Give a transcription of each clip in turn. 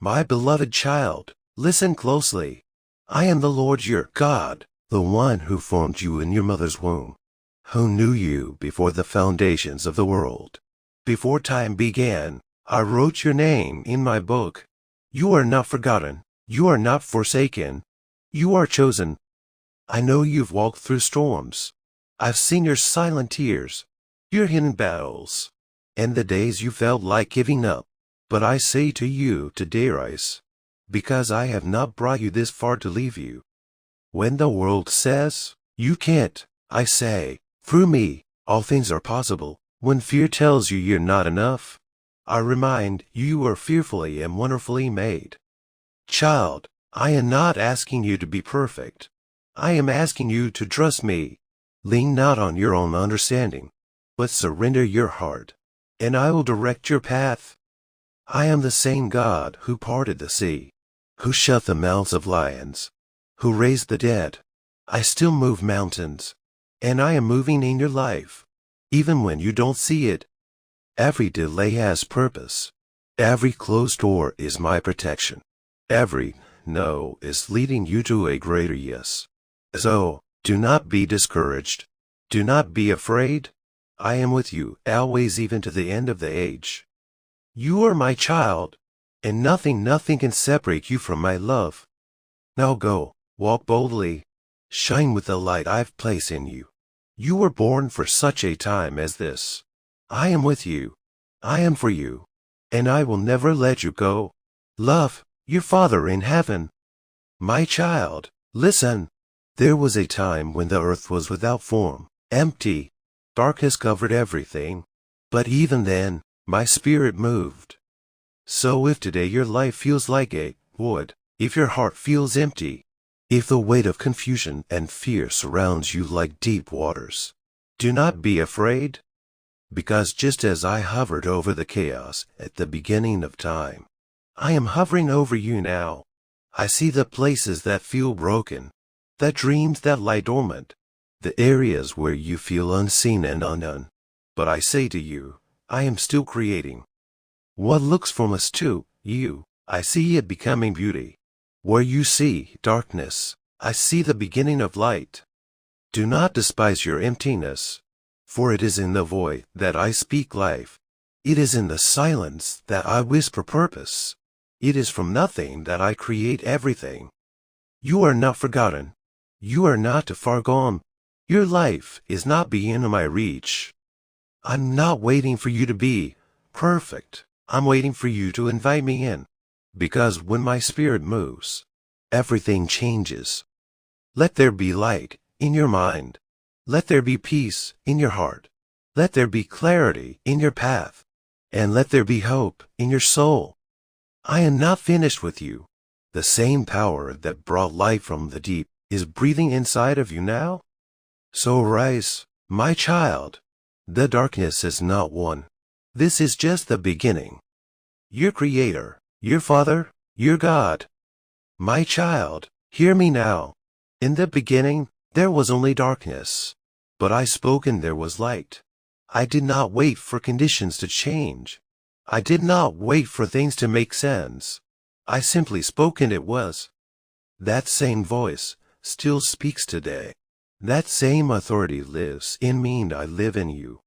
My beloved child, listen closely. I am the Lord your God, the one who formed you in your mother's womb, who knew you before the foundations of the world. Before time began, I wrote your name in my book. You are not forgotten. You are not forsaken. You are chosen. I know you've walked through storms. I've seen your silent tears, your hidden battles, and the days you felt like giving up. But I say to you today, rise, because I have not brought you this far to leave you. When the world says, you can't, I say, through me, all things are possible. When fear tells you you're not enough, I remind you you are fearfully and wonderfully made. Child, I am not asking you to be perfect. I am asking you to trust me. Lean not on your own understanding, but surrender your heart, and I will direct your path. I am the same God who parted the sea, who shut the mouths of lions, who raised the dead. I still move mountains, and I am moving in your life, even when you don't see it. Every delay has purpose. Every closed door is my protection. Every no is leading you to a greater yes. So, do not be discouraged. Do not be afraid. I am with you always, even to the end of the age. You are my child, and nothing can separate you from my love. Now go, walk boldly, shine with the light I've placed in you. You were born for such a time as this. I am with you. I am for you, and I will never let you go. Love, your Father in heaven. My child, listen. There was a time when the earth was without form, empty. Darkness covered everything. But even then, my spirit moved. So if today your life feels like a void, if your heart feels empty, if the weight of confusion and fear surrounds you like deep waters, do not be afraid. Because just as I hovered over the chaos at the beginning of time, I am hovering over you now. I see the places that feel broken, the dreams that lie dormant, the areas where you feel unseen and undone. But I say to you, I am still creating. What looks formless to you, I see it becoming beauty. Where you see darkness, I see the beginning of light. Do not despise your emptiness, for it is in the void that I speak life. It is in the silence that I whisper purpose. It is from nothing that I create everything. You are not forgotten. You are not too far gone. Your life is not beyond my reach. I'm not waiting for you to be perfect. I'm waiting for you to invite me in. Because when my spirit moves, everything changes. Let there be light in your mind. Let there be peace in your heart. Let there be clarity in your path. And let there be hope in your soul. I am not finished with you. The same power that brought life from the deep is breathing inside of you now. So rise, my child. The darkness is not won. This is just the beginning. Your Creator, your Father, your God. My child, hear me now. In the beginning, there was only darkness. But I spoke and there was light. I did not wait for conditions to change. I did not wait for things to make sense. I simply spoke and it was. That same voice still speaks today. That same authority lives in me and I live in you.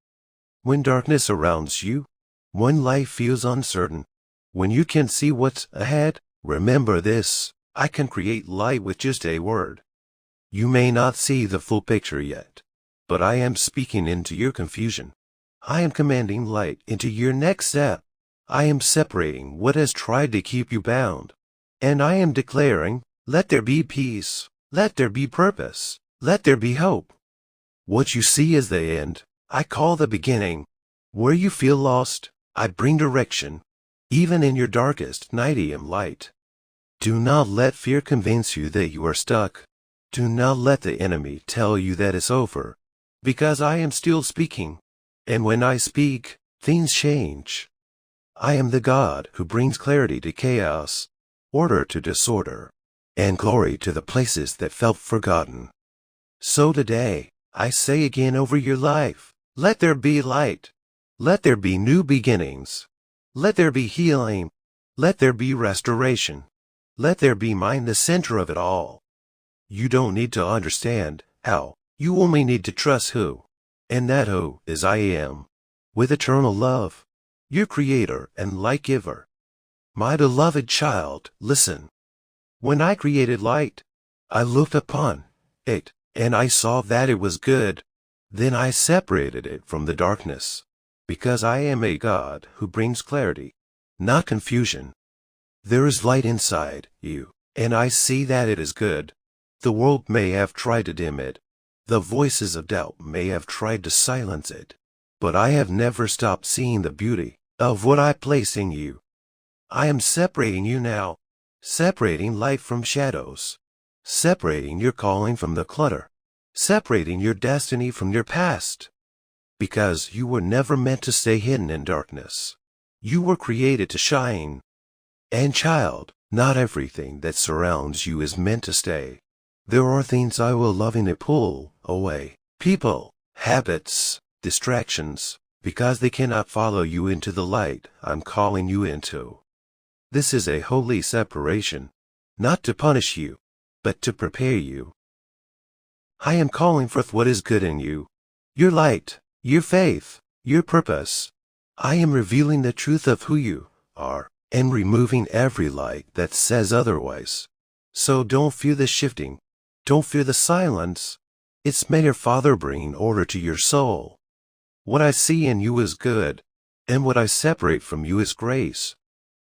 When darkness surrounds you, when life feels uncertain, when you can't see what's ahead, remember this: I can create light with just a word. You may not see the full picture yet, but I am speaking into your confusion. I am commanding light into your next step. I am separating what has tried to keep you bound. And I am declaring, let there be peace, let there be purpose, let there be hope. What you see is the end. I call the beginning. Where you feel lost, I bring direction. Even in your darkest night I am light. Do not let fear convince you that you are stuck. Do not let the enemy tell you that it's over, because I am still speaking. And when I speak, things change. I am the God who brings clarity to chaos, order to disorder, and glory to the places that felt forgotten. So today, I say again over your life, let there be light. Let there be new beginnings. Let there be healing. Let there be restoration. Let there be mine the center of it all. You don't need to understand how. You only need to trust who. And that who is I am. With eternal love. Your creator and light giver. My beloved child, listen. When I created light, I looked upon it, and I saw that it was good. Then I separated it from the darkness. Because I am a God who brings clarity, not confusion. There is light inside you, and I see that it is good. The world may have tried to dim it. The voices of doubt may have tried to silence it. But I have never stopped seeing the beauty of what I place in you. I am separating you now, separating light from shadows, separating your calling from the clutter, separating your destiny from your past. Because you were never meant to stay hidden in darkness. You were created to shine. And child, not everything that surrounds you is meant to stay. There are things I will lovingly pull away. People, habits, distractions, because they cannot follow you into the light I'm calling you into. This is a holy separation, not to punish you, but to prepare you. I am calling forth what is good in you, your light, your faith, your purpose. I am revealing the truth of who you are, and removing every light that says otherwise. So don't fear the shifting. Don't fear the silence. It's may your Father bring order to your soul. What I see in you is good, and what I separate from you is grace.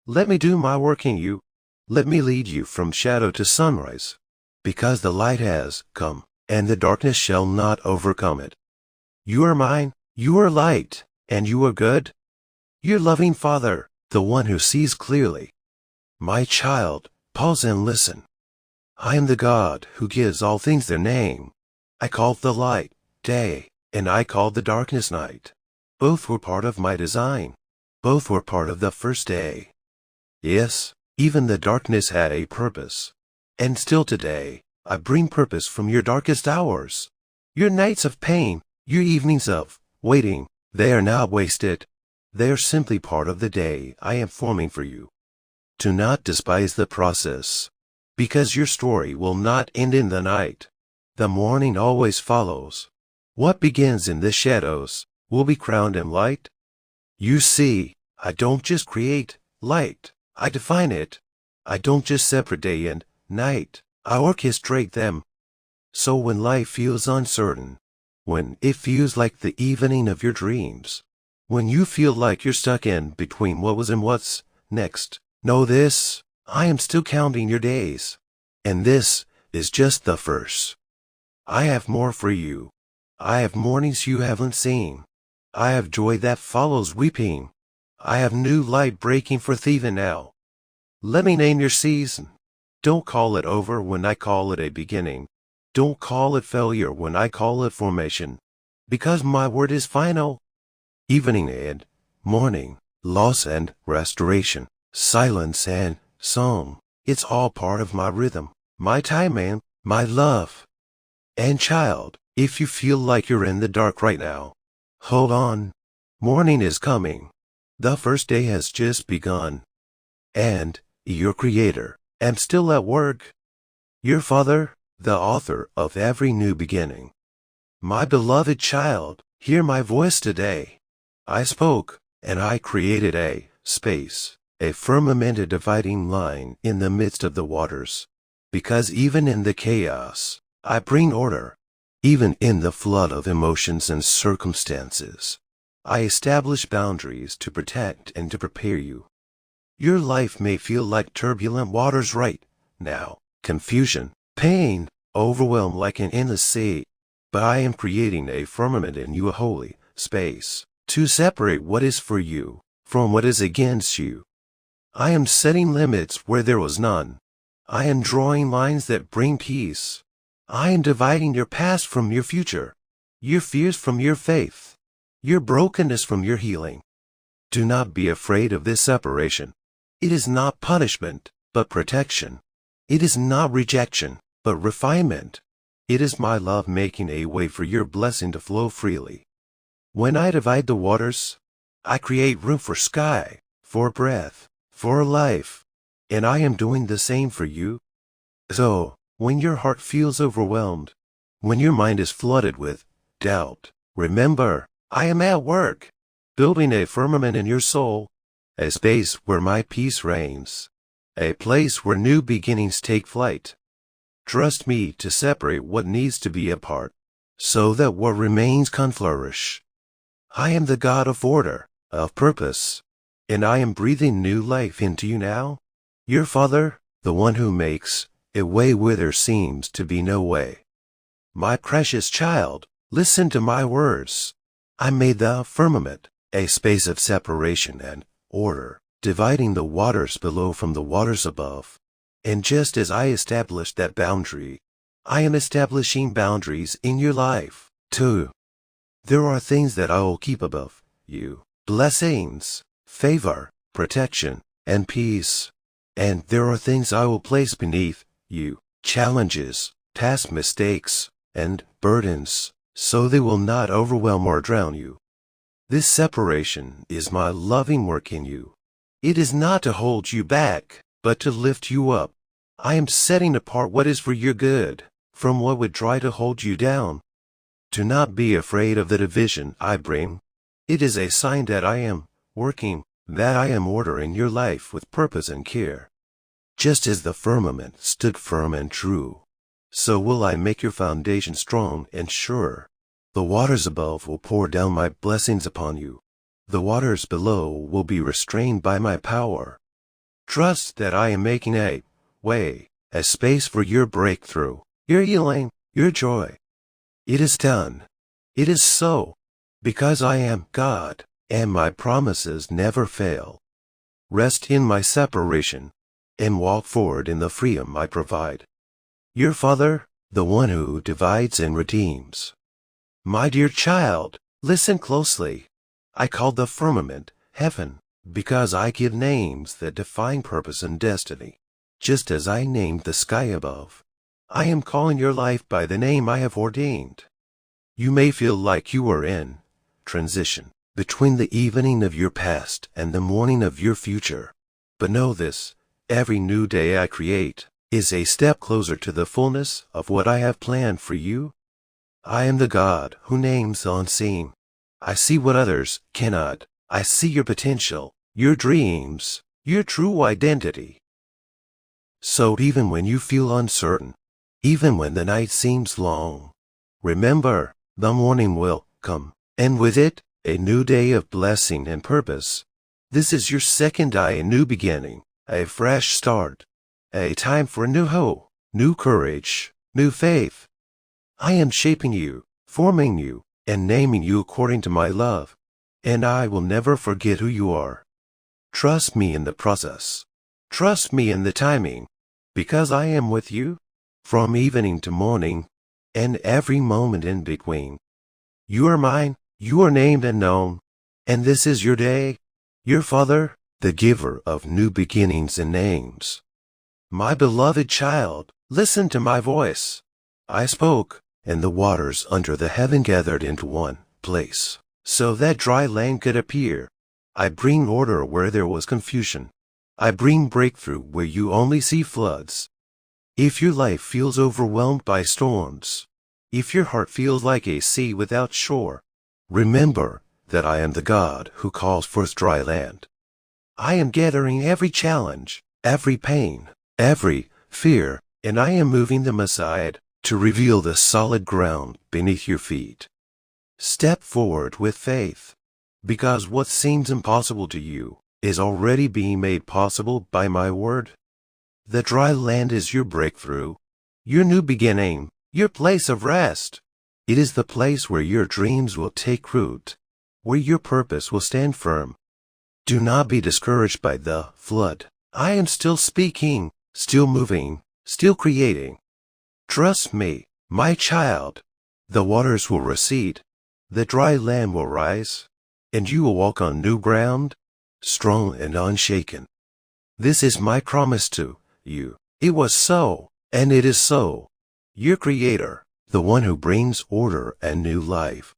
Let me do my work in you. Let me lead you from shadow to sunrise, because the light has come, and the darkness shall not overcome it. You are mine, you are light, and you are good. Your loving Father, the one who sees clearly. My child, pause and listen. I am the God who gives all things their name. I called the light day, and I called the darkness night. Both were part of my design. Both were part of the first day. Yes, even the darkness had a purpose. And still today, I bring purpose from your darkest hours. Your nights of pain, your evenings of waiting, they are not wasted. They are simply part of the day I am forming for you. Do not despise the process, because your story will not end in the night. The morning always follows. What begins in the shadows will be crowned in light. You see, I don't just create light, I define it. I don't just separate day and night, I orchestrate them. So when life feels uncertain, when it feels like the evening of your dreams, when you feel like you're stuck in between what was and what's next, know this, I am still counting your days. And this is just the first. I have more for you. I have mornings you haven't seen. I have joy that follows weeping. I have new light breaking forth even now. Let me name your season. Don't call it over when I call it a beginning. Don't call it failure when I call it formation. Because my word is final. Evening and morning, loss and restoration, silence and song. It's all part of my rhythm, my time and my love. And child, if you feel like you're in the dark right now, hold on. Morning is coming. The first day has just begun. And your Creator, am still at work. Your Father, the author of every new beginning. My beloved child, hear my voice today. I spoke, and I created a space, a firmament, a dividing line in the midst of the waters. Because even in the chaos, I bring order. Even in the flood of emotions and circumstances, I establish boundaries to protect and to prepare you. Your life may feel like turbulent waters right now, confusion, pain, overwhelmed like an endless sea. But I am creating a firmament in you, a holy space, to separate what is for you from what is against you. I am setting limits where there was none. I am drawing lines that bring peace. I am dividing your past from your future, your fears from your faith, your brokenness from your healing. Do not be afraid of this separation. It is not punishment, but protection. It is not rejection, but refinement. It is my love making a way for your blessing to flow freely. When I divide the waters, I create room for sky, for breath, for life. And I am doing the same for you. So, when your heart feels overwhelmed, when your mind is flooded with doubt, remember, I am at work, building a firmament in your soul, a space where my peace reigns, a place where new beginnings take flight. Trust me to separate what needs to be apart, so that what remains can flourish. I am the God of order, of purpose, and I am breathing new life into you now. Your Father, the one who makes a way where there seems to be no way. My precious child, listen to my words. I made the firmament, a space of separation and order, dividing the waters below from the waters above. And just as I established that boundary, I am establishing boundaries in your life, too. There are things that I will keep above you. Blessings, favor, protection, and peace. And there are things I will place beneath you. Challenges, past mistakes, and burdens, so they will not overwhelm or drown you. This separation is my loving work in you. It is not to hold you back, but to lift you up. I am setting apart what is for your good from what would try to hold you down. Do not be afraid of the division I bring. It is a sign that I am working, that I am ordering your life with purpose and care. Just as the firmament stood firm and true, so will I make your foundation strong and sure. The waters above will pour down my blessings upon you. The waters below will be restrained by my power. Trust that I am making a way, a space for your breakthrough, your healing, your joy. It is done. It is so, because I am God, and my promises never fail. Rest in my separation, and walk forward in the freedom I provide. Your Father, the one who divides and redeems. My dear child, listen closely. I call the firmament heaven, because I give names that define purpose and destiny, just as I named the sky above. I am calling your life by the name I have ordained. You may feel like you are in transition between the evening of your past and the morning of your future. But know this, every new day I create is a step closer to the fullness of what I have planned for you. I am the God who names the unseen. I see what others cannot. I see your potential, your dreams, your true identity. So even when you feel uncertain, even when the night seems long, remember, the morning will come, and with it, a new day of blessing and purpose. This is your second day, a new beginning, a fresh start, a time for new hope, new courage, new faith. I am shaping you, forming you, and naming you according to my love, and I will never forget who you are. Trust me in the process. Trust me in the timing, because I am with you, from evening to morning, and every moment in between. You are mine, you are named and known, and this is your day. Your Father, the giver of new beginnings and names. My beloved child, listen to my voice. I spoke, and the waters under the heaven gathered into one place, so that dry land could appear. I bring order where there was confusion. I bring breakthrough where you only see floods. If your life feels overwhelmed by storms, if your heart feels like a sea without shore, remember that I am the God who calls forth dry land. I am gathering every challenge, every pain, every fear, and I am moving them aside to reveal the solid ground beneath your feet. Step forward with faith, because what seems impossible to you is already being made possible by my word. The dry land is your breakthrough, your new beginning, your place of rest. It is the place where your dreams will take root, where your purpose will stand firm. Do not be discouraged by the flood. I am still speaking, still moving, still creating. Trust me, my child. The waters will recede, the dry land will rise, and you will walk on new ground, strong and unshaken. This is my promise to you. It was so, and it is so. Your Creator, the one who brings order and new life.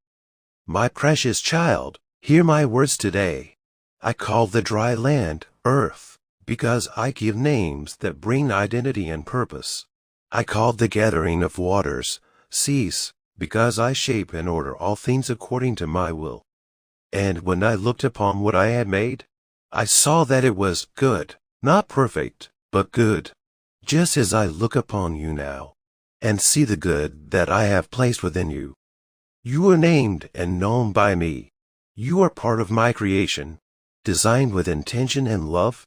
My precious child, hear my words today. I call the dry land earth, because I give names that bring identity and purpose. I called the gathering of waters, seas, because I shape and order all things according to my will. And when I looked upon what I had made, I saw that it was good, not perfect, but good, just as I look upon you now, and see the good that I have placed within you. You are named and known by me. You are part of my creation, designed with intention and love.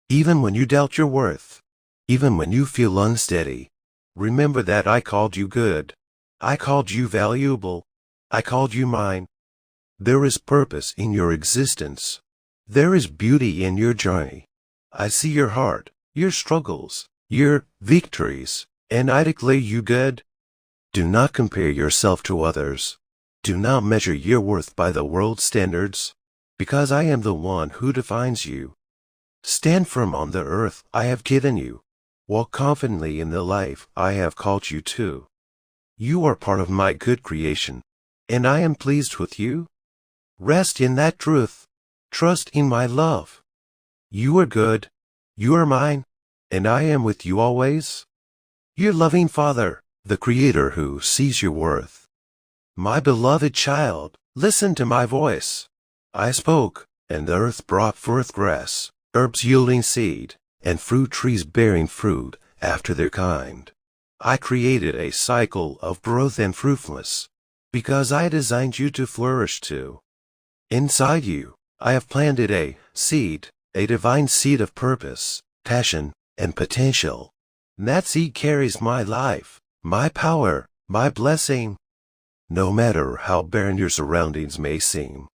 Even when you doubt your worth, even when you feel unsteady, remember that I called you good. I called you valuable. I called you mine. There is purpose in your existence. There is beauty in your journey. I see your heart, your struggles, your victories, and I declare you good. Do not compare yourself to others. Do not measure your worth by the world's standards, because I am the one who defines you. Stand firm on the earth I have given you. Walk confidently in the life I have called you to. You are part of my good creation, and I am pleased with you. Rest in that truth. Trust in my love. You are good. You are mine, and I am with you always. Your loving Father, the Creator who sees your worth. My beloved child, listen to my voice. I spoke, and the earth brought forth grass, herbs yielding seed, and fruit trees bearing fruit after their kind. I created a cycle of growth and fruitfulness, because I designed you to flourish too. Inside you, I have planted a seed, a divine seed of purpose, passion, and potential. That seed carries my life, my power, my blessing. No matter how barren your surroundings may seem,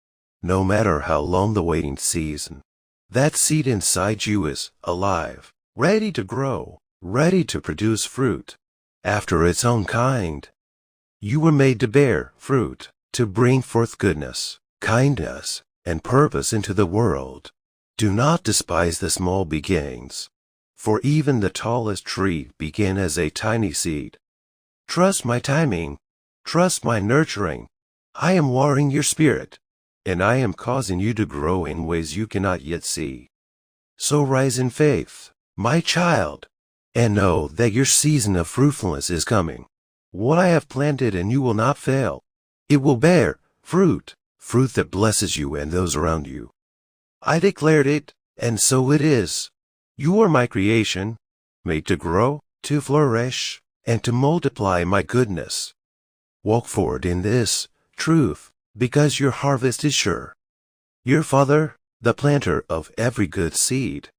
no matter how long the waiting season, that seed inside you is alive, ready to grow, ready to produce fruit, after its own kind. You were made to bear fruit, to bring forth goodness, kindness, and purpose into the world. Do not despise the small beginnings, for even the tallest tree began as a tiny seed. Trust my timing. Trust my nurturing. I am watering your spirit, and I am causing you to grow in ways you cannot yet see. So rise in faith, my child, and know that your season of fruitfulness is coming. What I have planted in you will not fail. It will bear fruit, fruit that blesses you and those around you. I declared it, and so it is. You are my creation, made to grow, to flourish, and to multiply my goodness. Walk forward in this truth, because your harvest is sure. Your Father, the planter of every good seed.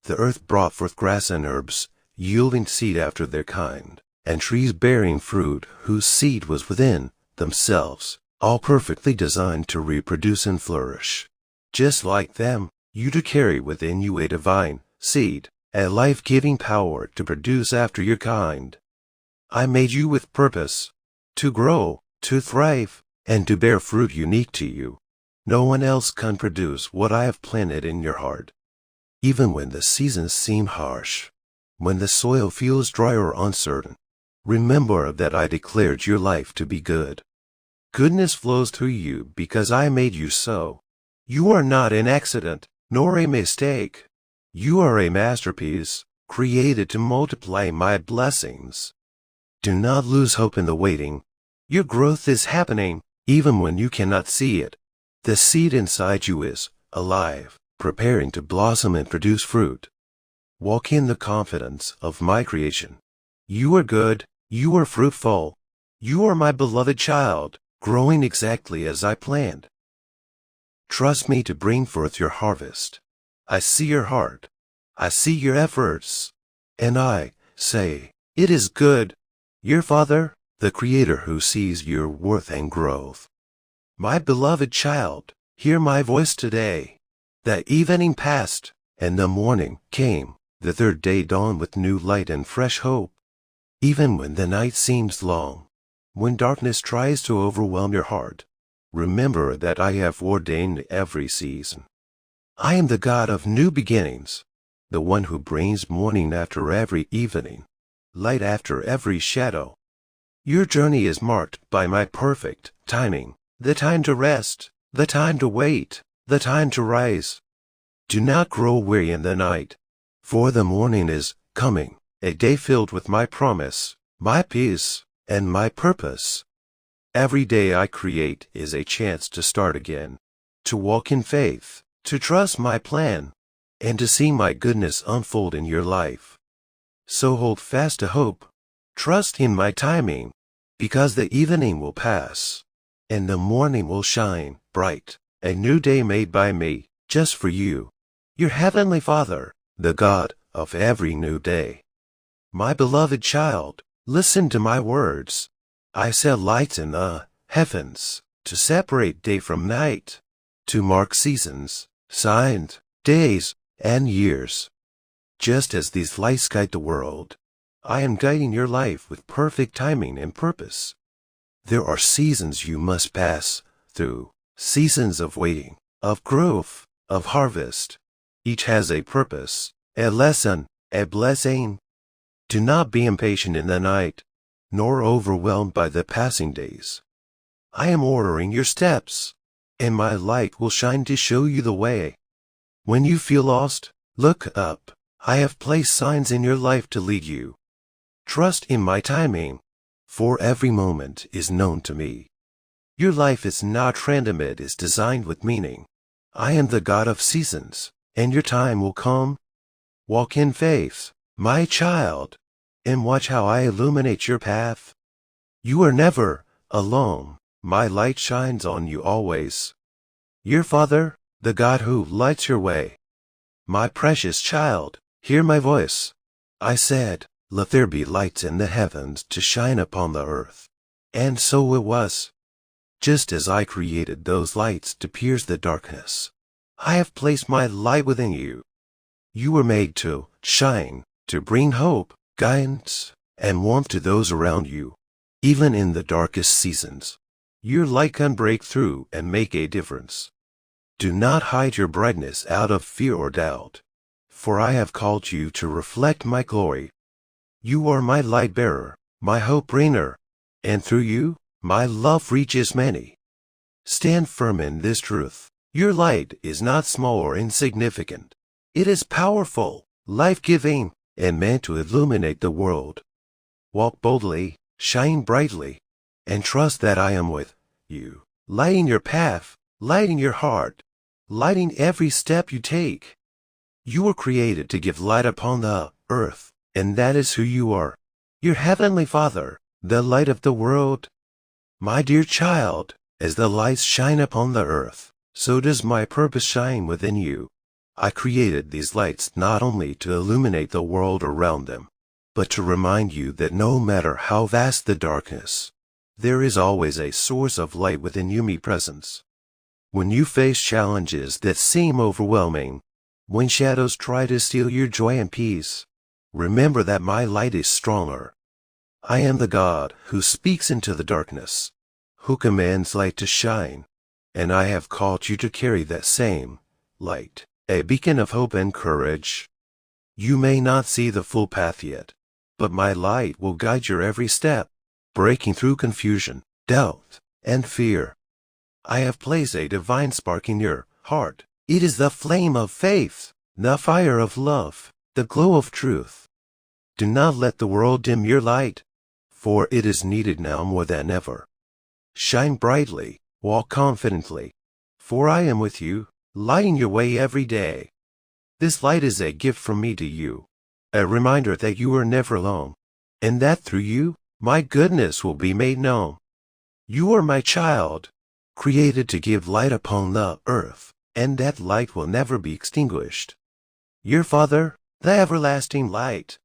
The earth brought forth grass and herbs, yielding seed after their kind, and trees bearing fruit whose seed was within themselves, all perfectly designed to reproduce and flourish. Just like them, you do carry within you a divine seed, a life-giving power to produce after your kind. I made you with purpose, to grow, to thrive, and to bear fruit unique to you. No one else can produce what I have planted in your heart. Even when the seasons seem harsh, when the soil feels dry or uncertain, remember that I declared your life to be good. Goodness flows through you because I made you so. You are not an accident, nor a mistake. You are a masterpiece, created to multiply my blessings. Do not lose hope in the waiting. Your growth is happening, even when you cannot see it. The seed inside you is alive, preparing to blossom and produce fruit. Walk in the confidence of my creation. You are good, you are fruitful. You are my beloved child, growing exactly as I planned. Trust me to bring forth your harvest. I see your heart. I see your efforts. And I say, it is good. Your Father, the Creator who sees your worth and growth. My beloved child, hear my voice today. The evening passed, and the morning came. The third day dawned with new light and fresh hope. Even when the night seems long, when darkness tries to overwhelm your heart, remember that I have ordained every season. I am the God of new beginnings, the one who brings morning after every evening, light after every shadow. Your journey is marked by my perfect timing, the time to rest, the time to wait, the time to rise. Do not grow weary in the night, for the morning is coming, a day filled with my promise, my peace, and my purpose. Every day I create is a chance to start again, to walk in faith, to trust my plan, and to see my goodness unfold in your life. So hold fast to hope, trust in my timing, because the evening will pass, and the morning will shine bright, a new day made by me, just for you, your heavenly Father, the God of every new day. My beloved child, listen to my words. I set lights in the heavens to separate day from night, to mark seasons, signs, days, and years. Just as these lights guide the world, I am guiding your life with perfect timing and purpose. There are seasons you must pass through, seasons of waiting, of growth, of harvest. Each has a purpose, a lesson, a blessing. Do not be impatient in the night, nor overwhelmed by the passing days. I am ordering your steps, and my light will shine to show you the way. When you feel lost, look up. I have placed signs in your life to lead you. Trust in my timing, for every moment is known to me. Your life is not random, it is designed with meaning. I am the God of seasons, and your time will come. Walk in faith, my child, and watch how I illuminate your path. You are never alone. My light shines on you always. Your Father, the God who lights your way. My precious child, hear my voice. I said, let there be lights in the heavens to shine upon the earth. And so it was. Just as I created those lights to pierce the darkness, I have placed my light within you. You were made to shine, to bring hope, guidance, and warmth to those around you, even in the darkest seasons. Your light can break through and make a difference. Do not hide your brightness out of fear or doubt, for I have called you to reflect my glory. You are my light bearer, my hope bringer, and through you, my love reaches many. Stand firm in this truth. Your light is not small or insignificant. It is powerful, life-giving, and meant to illuminate the world. Walk boldly, shine brightly, and trust that I am with you, lighting your path, lighting your heart, lighting every step you take. You were created to give light upon the earth, and that is who you are. Your heavenly Father, the light of the world. My dear child, as the lights shine upon the earth, so does my purpose shine within you. I created these lights not only to illuminate the world around them, but to remind you that no matter how vast the darkness, there is always a source of light within you, me presence. When you face challenges that seem overwhelming, when shadows try to steal your joy and peace, remember that my light is stronger. I am the God who speaks into the darkness, who commands light to shine, and I have called you to carry that same light, a beacon of hope and courage. You may not see the full path yet, but my light will guide your every step, breaking through confusion, doubt, and fear. I have placed a divine spark in your heart. It is the flame of faith, the fire of love, the glow of truth. Do not let the world dim your light, for it is needed now more than ever. Shine brightly, walk confidently, for I am with you, lighting your way every day. This light is a gift from me to you, a reminder that you are never alone, and that through you, my goodness will be made known. You are my child, created to give light upon the earth, and that light will never be extinguished. Your Father, the everlasting light,